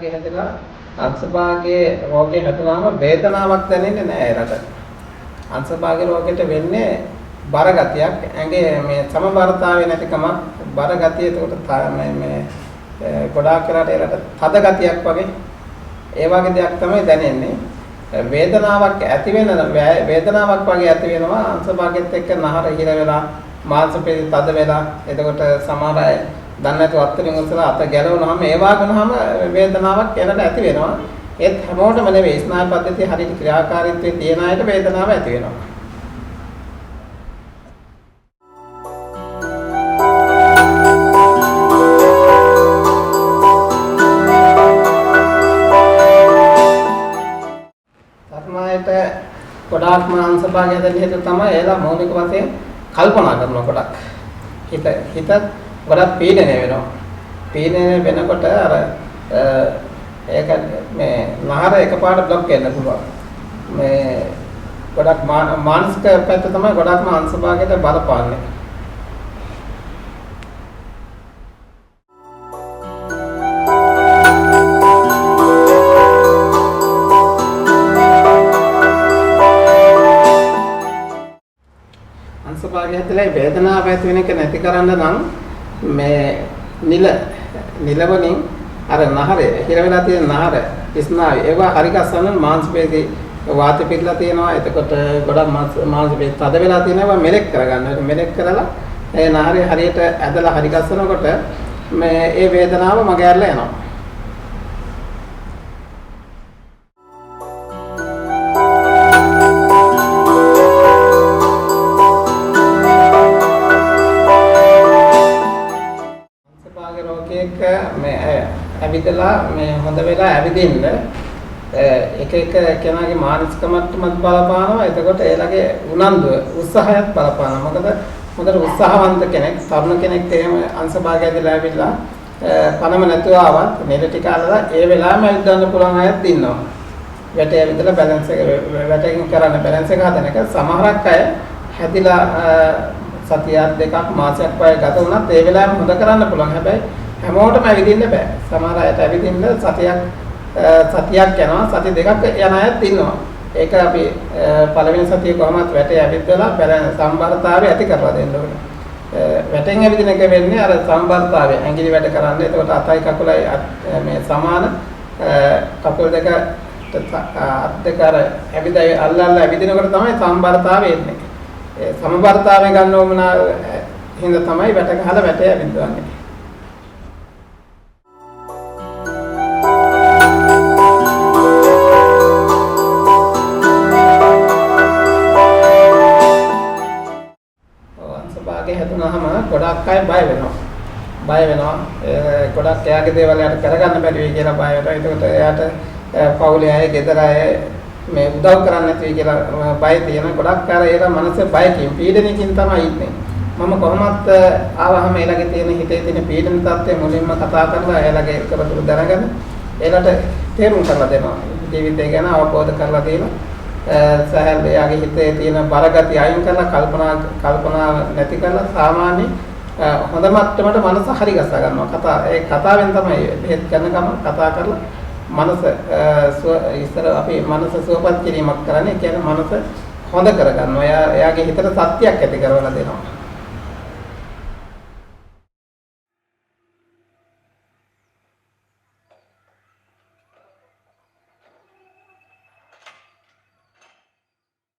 අංශභාගය හැදලා අංශභාගයේ රෝගේ හැදුනාම වේදනාවක් දැනෙන්නේ නැහැ ඒකට. අංශභාගයේ රෝගෙට වෙන්නේ බර ගතියක්. ඇඟේ මේ සමබරතාවය නැතිකම බර ගතිය. ඒකට මේ ගොඩාක් කරාට ඒකට තද ගතියක් වගේ ඒ වගේ දෙයක් තමයි දැනෙන්නේ. වේදනාවක් ඇති වෙන වේදනාවක් වගේ ඇති වෙනවා අංශභාගයත් එක්ක නහර හිර වෙලා මාංශ පෙරි තද වෙලා. එතකොට සමහර අය දන්නේ නැතුව අත්වලින් උස්සලා අත ගැලවුනහම ඒ වගේනහම වේදනාවක් එනට ඇති වෙනවා. ඒත් හැමෝටම නෙවෙයි ස්නායු පද්ධතිය හරියට ක්‍රියාකාරීත්වයේ තියෙන අයට වේදනාව ඇති වෙනවා. ගොඩාක්ම අංශභාගය හැදෙන්න හේතුව තමයි ඒලා මৌলিক වශයෙන් කල්පනා කරන කොටක්. හිත ගොඩක් පීඩනය වෙනවා. පීඩනය වෙනකොට අර ඒක මේ නහර එකපාරට બ્લોක් වෙන්න පුළුවන්. මේ ගොඩක් මානසික පැත්ත තමයි ගොඩක්ම අංශභාගයට බලපාන්නේ. අංශභාගය හැදලා වේදනාව ඇති වෙන එක නැති කරන්න නම් මේ නිල වලින් අර නහරේ හිර වෙලා තියෙන නහර ස්නායු ඒවා හරි ගස්සන මාංශ පේශි වාතය පිටලා තියෙනවා. එතකොට ගොඩක් මාංශ පේශි තද වෙලා තියෙනවා. මෙලෙක් කරගන්න. මෙලෙක් කරලා ඒ නහරේ හරියට ඇදලා හරි ගස්සනකොට මේ ඒ වේදනාව මග ඇරලා යනවා. ඇවිදලා මේ හොඳ වෙලා ඇවිදින්න එක කෙනාගේ මානසික මට්ටමත් බලපානවා. එතකොට ඒලගේ උනන්දුව උත්සාහයත් බලපානවා. මොකද හොඳට උත්සාහවන්ත කෙනෙක් තරුණ කෙනෙක් එහෙම අංශභාගය ඇදලා ඇවිල්ලා පනම නැතුව ආවත් මෙල ටික අල්ලලා ඒ වෙලාවෙම ඇවිදන්න පුළුවන් අයත් ඉන්නවා. වැටේ ඇවිදලා බැලන්ස් එක වැටකින් කරන්න බැලන්ස් එක හදන එක සමහරක් අය හැදිලා සතියක් දෙකක් මාසයක් වගේ ගත වුණත් ඒ වෙලාවෙම හොඳ කරන්න පුළුවන්. හැබැයි හැමෝටම ඇවිදින්න බෑ. සමහර අයට ඇවිදින්න සතියක් යනවා. සති දෙකක් යන අයත් ඉන්නවා. ඒක අපි පළවෙනි සතියේ කොහොමත් වැටේ ඇවිදලා සම්බරතාවය ඇති කරලා දෙන්න ඕනේ. වැටෙන් ඇවිදින එක වෙන්නේ අර සම්බරතාවය. ඇඟිලි වැඩ කරන්නේ. එතකොට අතයි කකුලයි මේ සමාන කකුල් දෙක අත් දෙක අර ඇවිදයි අල්ලල්ලා ඇවිදිනකොට තමයි සම්බරතාවය එන්නේ. ඒ සමබරතාවය ගන්න ඕන හින්දා තමයි වැට ගහලා වැටේ ඇවිදවන්නේ. ගොඩක් අය බය වෙනවා. ගොඩක් එයාගේ දේවල් යාට කරගන්න බැරි වෙයි කියලා බය වෙනවා. ඒකට එයාට පවුලේ අය, ගෙදර අය මේ උදව් කරන්නේ නැති වෙයි කියලා බය තියෙන. ගොඩක් අය ඒලා මනස බයකින්, පීඩනයකින් තමයි ඉන්නේ. මම කොහොමත් ආවහම එයාගේ තියෙන හිතේ තියෙන පීඩන තත්ත්වය මුලින්ම කතා කරලා එයාගේ කරතුරු දැනගෙන එයාලට තේරුම් කරලා දෙනවා. ජීවිතය ගැන අවබෝධ කරලා දෙනවා. සහල් එයාගේ හිතේ තියෙන බරගතිය අයින් කරලා කල්පනා නැති කරලා සාමාන්‍ය හොඳ මට්ටමට මනස හරි ගස්සා ගන්නවා. ඒ කතාවෙන් තමයි බෙහෙත් කරන ගම කතා කරලා මනස ඉස්සර අපි මනස සුවපත් කිරීමක් කරන්නේ. ඒ කියන්නේ මනස හොඳ කරගන්නවා. එයාගේ හිතට සත්‍යයක් ඇති කරවලා දෙනවා.